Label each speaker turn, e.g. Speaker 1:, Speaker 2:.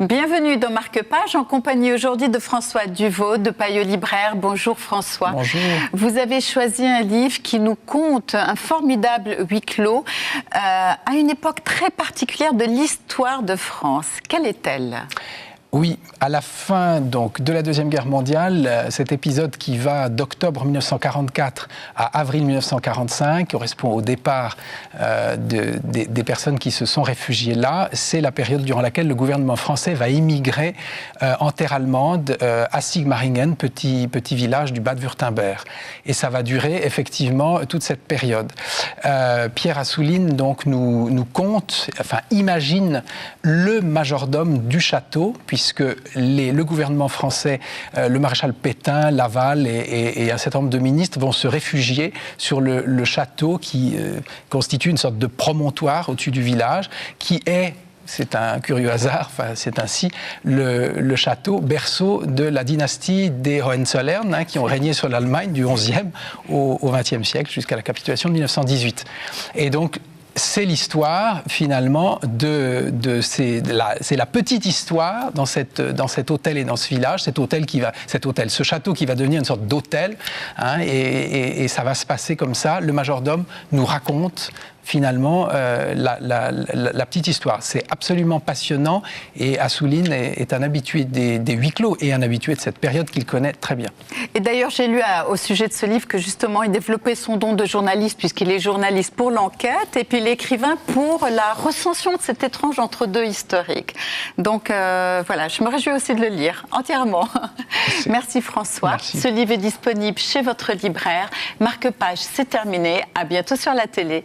Speaker 1: Bienvenue dans Marque-Page, en compagnie aujourd'hui de François Duvau de Payot Libraire. Bonjour François.
Speaker 2: Bonjour.
Speaker 1: Vous avez choisi un livre qui nous conte un formidable huis clos à une époque très particulière de l'histoire de France. Quelle est-elle ?
Speaker 2: Oui, à la fin donc, de la Deuxième Guerre mondiale, cet épisode qui va d'octobre 1944 à avril 1945 correspond au départ des personnes qui se sont réfugiées là. C'est la période durant laquelle le gouvernement français va émigrer en terre allemande à Sigmaringen, petit village du Bade-Wurtemberg. Et ça va durer effectivement toute cette période. Pierre Assouline donc, nous conte, imagine le majordome du château, puisque le gouvernement français, le maréchal Pétain, Laval et un certain nombre de ministres vont se réfugier sur le château qui constitue une sorte de promontoire au-dessus du village, qui est, c'est un curieux hasard, c'est ainsi, le château berceau de la dynastie des Hohenzollern, qui ont régné sur l'Allemagne du XIe au XXe siècle jusqu'à la capitulation de 1918. Et donc, c'est l'histoire, finalement, c'est la petite histoire dans cet hôtel et dans ce village, ce château qui va devenir une sorte d'hôtel, et ça va se passer comme ça. Le majordome nous raconte finalement la petite histoire. C'est absolument passionnant et Assouline est un habitué des huis clos et un habitué de cette période qu'il connaît très bien.
Speaker 1: Et d'ailleurs, j'ai lu au sujet de ce livre que justement, il développait son don de journaliste puisqu'il est journaliste pour l'enquête et puis l'écrivain pour la recension de cet étrange entre-deux historique. Donc voilà, je me réjouis aussi de le lire entièrement. Merci François.
Speaker 2: Merci.
Speaker 1: Ce livre est disponible chez votre libraire. Marque-Page, c'est terminé. À bientôt sur la télé.